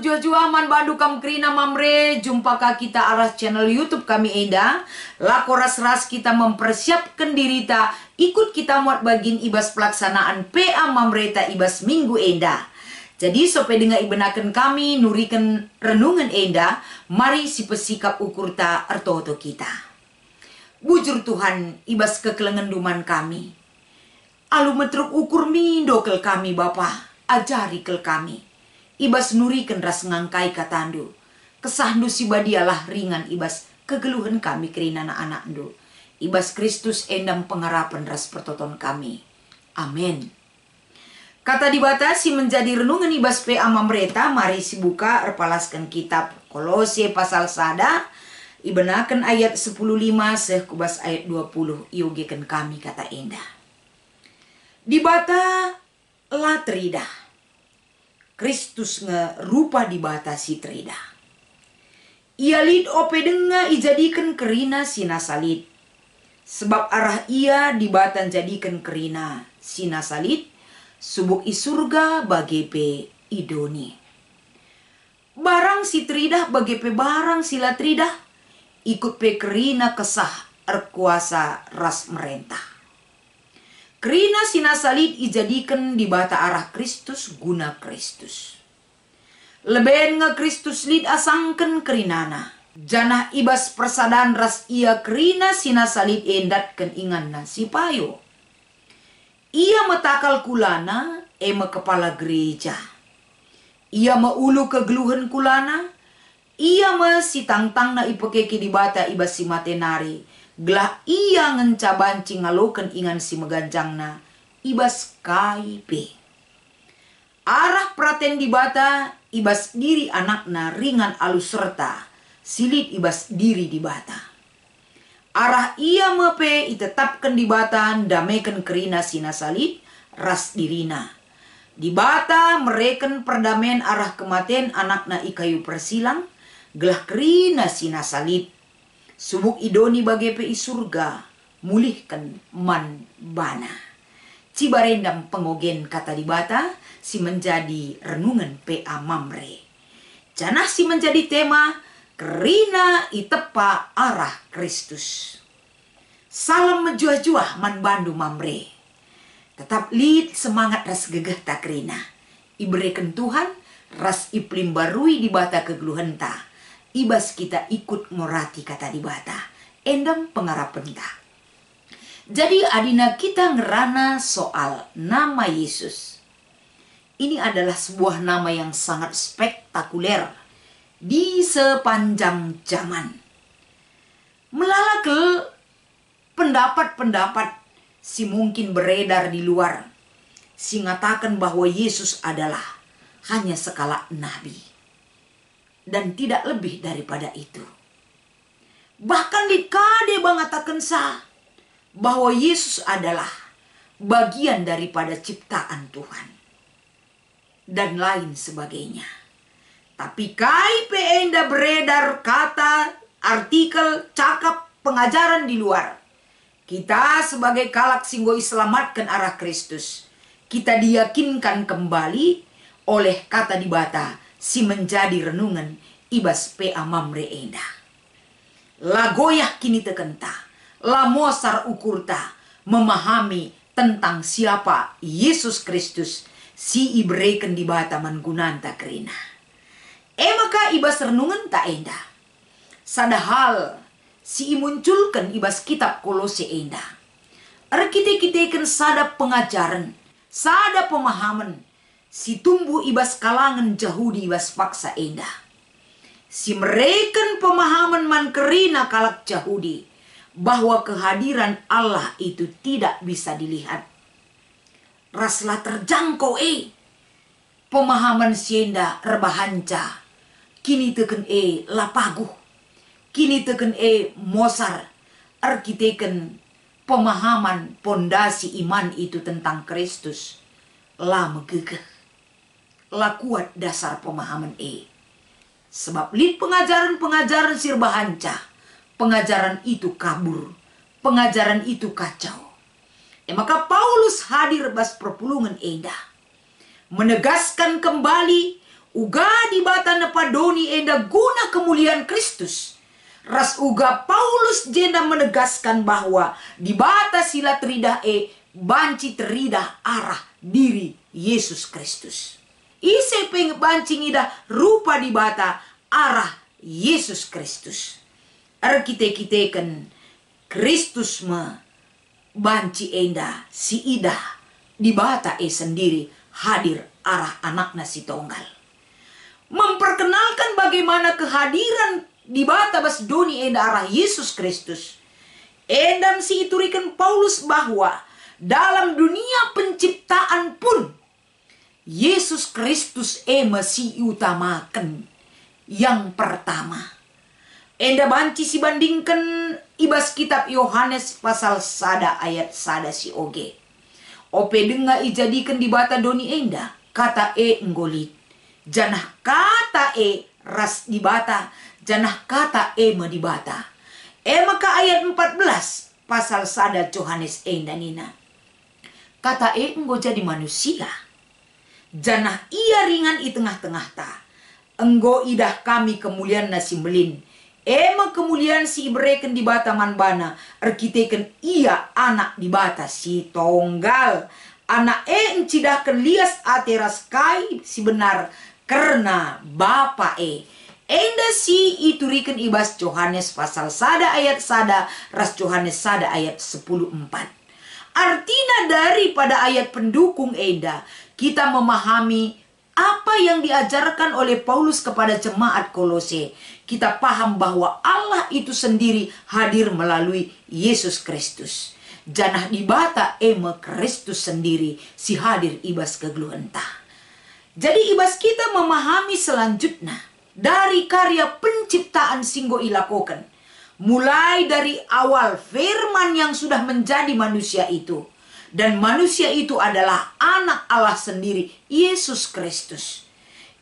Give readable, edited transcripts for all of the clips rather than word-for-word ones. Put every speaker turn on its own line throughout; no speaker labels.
jua-jua man bandu kam krina mamre, jumpa ka kita aras channel YouTube kami Enda. Lako ras-ras kita mempersiapkan diri ta, ikut kita muat bagin ibas pelaksanaan PA mamre ta ibas minggu Enda. Jadi sope dengan ibenakan kami nurikan renungan Enda, mari si pesikap ukur ta artoto kita. Bujur Tuhan ibas kekelengan duman kami. Alu metruk ukur mindo kel kami Bapa, ajari kel kami. Ibas nurikan ras ngangkai katandu. Kesahdu si badialah ringan ibas kegeluhan kami kerina anak ndu. Ibas Kristus endam pengharapan ras pertoton kami. Amin. Kata dibatasi menjadi renungan ibas PA mamreta, mari si buka erpalaskan kitab Kolose pasal sada. Ibenakan ayat 10:5 sehkubas ayat 20. Iogekan kami kata Enda. Dibata latrida. Kristus ngerupa dibatasi trida. Ia lid ope denga ijadikan kerina sina salit. Sebab arah ia dibatan jadikan kerina sina salit. Subuk isurga bagepe idoni. Barang si tridah bagepe barang sila tridah. Ikut pe kerina kesah erkuasa ras merentah. Kerina sina salit ijadikan dibata arah Kristus guna Kristus. Leben nge Kristus lid asangken kerinana. Janah ibas persadaan ras ia kerina sina salit endatkan inganna si payo. Ia metakal kulana eme kepala gereja. Ia meulu kegeluhan kulana. Ia mesitangtang na ipekeki dibata ibas si matenari. Gelah ia ngencabanci ngaloken ingan si meganjangna ibas kaipe. Arah praten dibata ibas diri anakna ringan alus serta silit ibas diri dibata. Arah ia mepe itetapkan dibatan dameken kerina sina salit ras dirina. Dibata mereken perdamen arah kematen anakna ikayu persilang gelah kerina sina salit. Subuk idoni bagepe isurga, mulihkan man bana. Cibarendam pengogen kata dibata, si menjadi renungan PA mamre. Janah si menjadi tema, kerina itepa arah Kristus. Salam menjuah-juah man bandu mamre. Tetap lid semangat ras gegeh ta kerina. Iberikan Tuhan, ras iplim barui dibata kegeluhan ta. Ibas kita ikut ngorati kata dibata. Endam pengharapan ta. Jadi adina kita ngerana soal nama Yesus. Ini adalah sebuah nama yang sangat spektakuler di sepanjang zaman. Melala ke pendapat-pendapat si mungkin beredar di luar. Si ngatakan bahwa Yesus adalah hanya sekala nabi. Dan tidak lebih daripada itu. Bahkan di kade mengatakan sah bahwa Yesus adalah bagian daripada ciptaan Tuhan. Dan lain sebagainya. Tapi kai enda beredar kata, artikel, cakap, pengajaran di luar. Kita sebagai kalak singgo selamatkan arah Kristus. Kita diyakinkan kembali oleh kata dibata. Si menjadi renungan ibas PA mamre enda. La goyah kini tekenta. La mosar ukurta. Memahami tentang siapa Yesus Kristus. Si ibreken dibata manggunanta kerina. Maka ibas renungan tak enda. Sadahal si imunculkan ibas kitab Kolose enda. Arkite-kiteken sada pengajaran. Sada pemahaman. Si tumbuh ibas kalangan Yahudi ibas paksa enda. Si mereken pemahaman man kerina kalak Yahudi. Bahwa kehadiran Allah itu tidak bisa dilihat. Raslah terjangkau pemahaman sienda rebahanca. Kini teken lapaguh. Kini teken mosar. Arkiteken pemahaman pondasi iman itu tentang Kristus. La megegeh. La kuat dasar pemahaman Sebab lid pengajaran-pengajaran sirbahanca. Pengajaran itu kabur. Pengajaran itu kacau. Maka Paulus hadir bas perpulungan enda. Menegaskan kembali Uga di bata nepadoni enda guna kemuliaan Kristus. Ras uga Paulus jenda menegaskan bahwa di bata sila teridah banci teridah arah diri Yesus Kristus. Ise peng banci ngidah rupa di bata arah Yesus Kristus. Arkite-kiteken Kristus me banci enda si idah di bata sendiri hadir arah anaknya si tunggal. Memperkenalkan bagaimana kehadiran di bata bas doni enda arah Yesus Kristus. Endam si iturikan Paulus bahwa dalam dunia penciptaan pun Yesus Kristus masih utamakan yang pertama. Enda banci si bandingkan ibas kitab Yohanes pasal 1 ayat 1 si oge. Ope denga ijadikan di bata doni enda kata nggolit. Janah kata ras di bata, janah kata me di bata. Maka ayat 14 pasal 1 Yohanes enda nina. Kata enggo jadi manusia. Janah ia ringan i tengah-tengah ta. Enggo idah kami kemuliaan nasi melin. Ema kemuliaan si ibreken di bata manbana. Arkiteken ia anak di bata si tonggal. Anak encidahkan lias ateras kai si benar. Karena bapa enda si iturikan ibas Yohanes pasal 1 ayat 1. Ras Yohanes 1 ayat 10:4. Artinya daripada ayat pendukung enda, kita memahami apa yang diajarkan oleh Paulus kepada jemaat Kolose. Kita paham bahwa Allah itu sendiri hadir melalui Yesus Kristus. Janah di bata Kristus sendiri si hadir ibas kegluhenta. Jadi ibas kita memahami selanjutnya dari karya penciptaan singgo ilakokan. Mulai dari awal firman yang sudah menjadi manusia itu. Dan manusia itu adalah anak Allah sendiri, Yesus Kristus.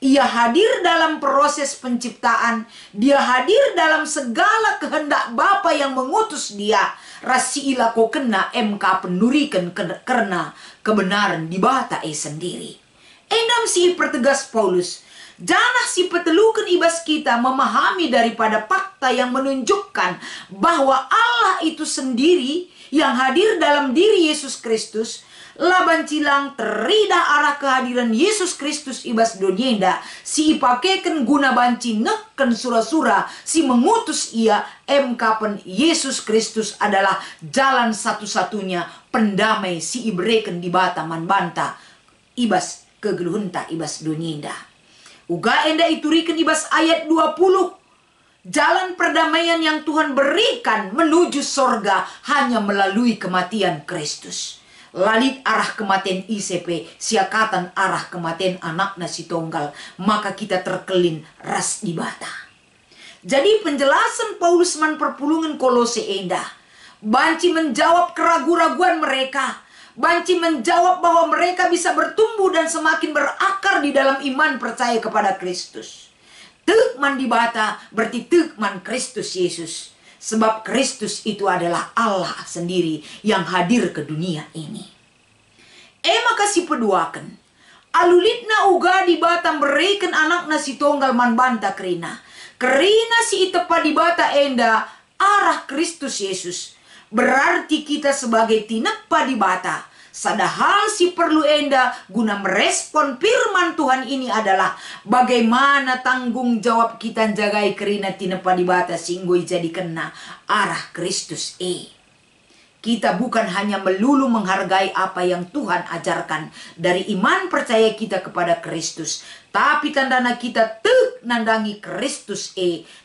Ia hadir dalam proses penciptaan. Dia hadir dalam segala kehendak Bapa yang mengutus dia. Rasi ilako kena MK penurikan karena kebenaran di bata sendiri. Endam si pertegas Paulus. Janah si petelukan ibas kita memahami daripada fakta yang menunjukkan bahwa Allah itu sendiri yang hadir dalam diri Yesus Kristus. Laban cilang teridah arah kehadiran Yesus Kristus ibas donienda. Si ipakeken guna banci neken sura-sura. Si mengutus ia pen Yesus Kristus adalah jalan satu-satunya pendamai si ibreken di bata manbanta. Ibas kegeluhunta ibas donienda. Uga enda iturikan ibas ayat 20. Jalan perdamaian yang Tuhan berikan menuju sorga hanya melalui kematian Kristus. Lalit arah kematian ICP, siakatan arah kematian anaknya si tonggal. Maka kita terkelin ras di bata. Jadi penjelasan Paulus man perpulungan Kolose enda. Banci menjawab keraguan-raguan mereka. Banci menjawab bahwa mereka bisa bertumbuh dan semakin berakar di dalam iman percaya kepada Kristus. Tekman di bata berarti tekman Kristus Yesus. Sebab Kristus itu adalah Allah sendiri yang hadir ke dunia ini. Maka si peduakan. Alulitna uga di bata berikan anakna si tonggal man banta kerina. Kerina si itepa di bata enda arah Kristus Yesus. Berarti kita sebagai tinekpa di bata. Sadahal si perlu enda guna merespon firman Tuhan ini adalah bagaimana tanggung jawab kita jagai kerina tinekpa di bata singgoi jadi kena arah Kristus Kita bukan hanya melulu menghargai apa yang Tuhan ajarkan dari iman percaya kita kepada Kristus. Tapi tandana kita nandangi Kristus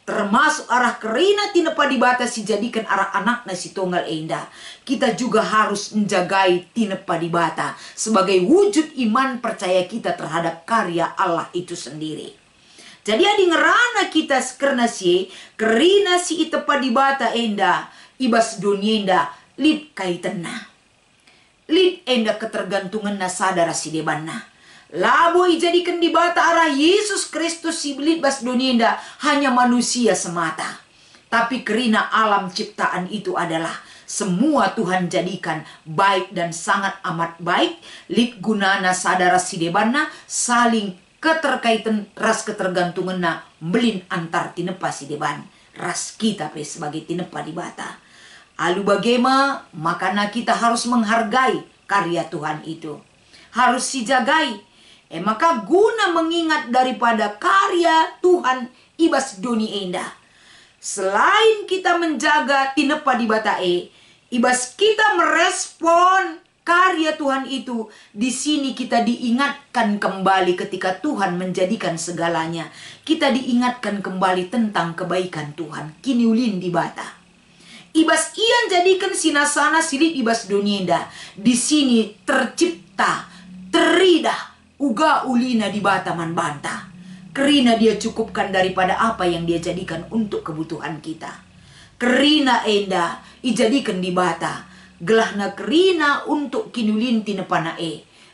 termasuk arah kerina tinepa dibatasi jadikan arah anaknya si tunggal enda. Kita juga harus menjagai tinepa dibata sebagai wujud iman percaya kita terhadap karya Allah itu sendiri. Jadi adi ngerana kita karena si kerina si itepa dibata enda ibas dunia lid kaitanna. Lid enda ketergantungan na sadara si debanna. Labo ijadikan di bata arah Yesus Kristus si lid bas dunia hanya manusia semata. Tapi kerina alam ciptaan itu adalah semua Tuhan jadikan baik dan sangat amat baik. Lid gunana sadara si debanna saling keterkaitan ras ketergantungan na belin antar tinepa si deban ras kita pe sebagai tinepa di bata. Alu bagaimana makanya kita harus menghargai karya Tuhan itu, harus dijagai. Maka guna mengingat daripada karya Tuhan ibas doni enda, selain kita menjaga tinepa di bata ibas kita merespon karya Tuhan itu. Di sini kita diingatkan kembali ketika Tuhan menjadikan segalanya. Kita diingatkan kembali tentang kebaikan Tuhan. Kini ulin di bata. Ibas ian jadikan sinasana silip ibas donienda. Di sini tercipta, teridah, uga ulina di bata man banta. Kerina dia cukupkan daripada apa yang dia jadikan untuk kebutuhan kita. Kerina enda ijadikan di bata. Gelahna kerina untuk kinulin tinepana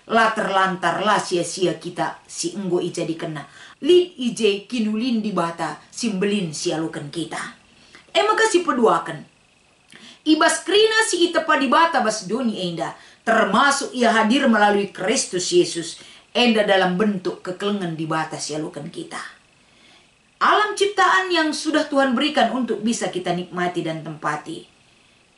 la terlantar la sia-sia kita si enggo ija dikena lid ije kinulin di bata simbelin sialukan kita. Maka si peduakan ibas kerina si itepa di bata bas doni enda, termasuk ia hadir melalui Kristus Yesus enda dalam bentuk kekelengan di bata sialukan kita. Alam ciptaan yang sudah Tuhan berikan untuk bisa kita nikmati dan tempati,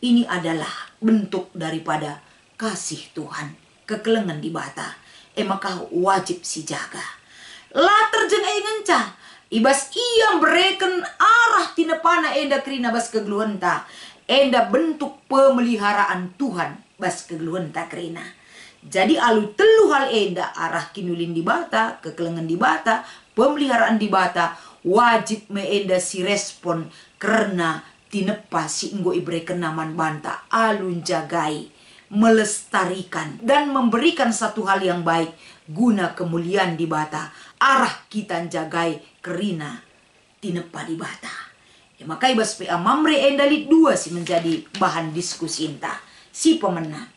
ini adalah bentuk daripada kasih Tuhan, kekelengan di bata. Maka wajib si jaga. Latar jeng ngencah, ibas ia bereken arah tinepana enda kerina bas kegeluhenta. Enda bentuk pemeliharaan Tuhan bas kegeluhenta kerina. Jadi alu telu hal enda arah kinulin di bata, kekelengan di bata, pemeliharaan di bata, wajib me enda si respon karena tinepa si enggo ibreken naman banta alun jagai, melestarikan dan memberikan satu hal yang baik guna kemuliaan di bata. Arah kita jagai kerina tinepa di bata. Maka ibas PA Mamre endalit dua si menjadi bahan diskusi inta. Si pemenang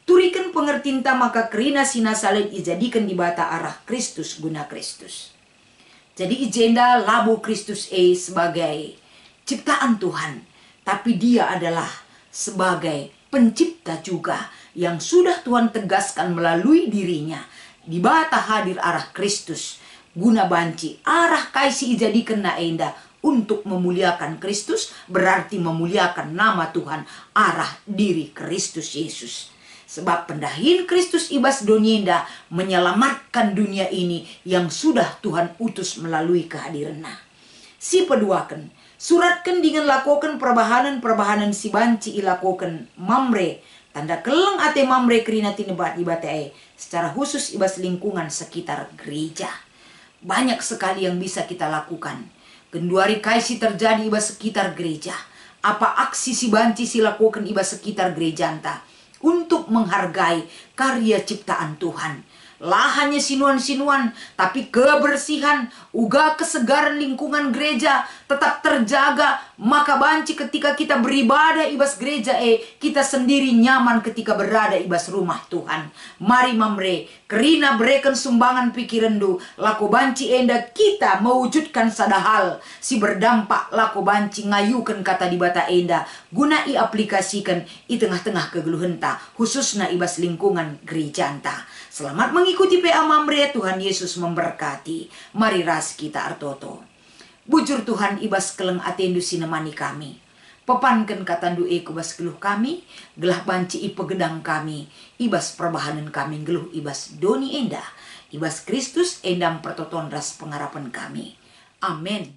turikan pengertinta maka kerina sinasalit ijadikan di bata arah Kristus guna Kristus. Jadi ijenda labu Kristus sebagai ciptaan Tuhan, tapi dia adalah sebagai pencipta juga yang sudah Tuhan tegaskan melalui dirinya. Di bata hadir arah Kristus, guna banci arah kaisi ijadikan na enda untuk memuliakan Kristus, berarti memuliakan nama Tuhan, arah diri Kristus Yesus. Sebab pendahin Kristus ibas donienda menyelamatkan dunia ini yang sudah Tuhan utus melalui kehadirannya. Si peduakan suratkan dengan lakukan perbahanan si banci ilakukan Mamre tanda keleng ate Mamre kerina tinebat ibate secara khusus ibas lingkungan sekitar gereja. Banyak sekali yang bisa kita lakukan. Kenduari kaisi terjadi ibas sekitar gereja. Apa aksi si banci si lakukan ibas sekitar gereja anta untuk menghargai karya ciptaan Tuhan. Lahannya sinuan-sinuan, tapi kebersihan, uga kesegaran lingkungan gereja tetap terjaga. Maka banci ketika kita beribadah ibas gereja kita sendiri nyaman ketika berada ibas rumah Tuhan. Mari Mamre, kerina berikan sumbangan pikiran du, laku banci enda kita mewujudkan sadahal si berdampak laku banci ngayukan kata di bata enda guna aplikasikan i tengah-tengah kegeluhenta khususnya ibas lingkungan gereja anta. Selamat mengikuti PA Mamre, Tuhan Yesus memberkati. Mari ras kita artoto. Bujur Tuhan ibas keleng atendu sinemani kami. Pepankan katandu kubas geluh kami, gelah banci ipegedang kami, ibas perbahanan kami geluh ibas doni endah, ibas Kristus endam pertoton ras pengarapan kami. Amin.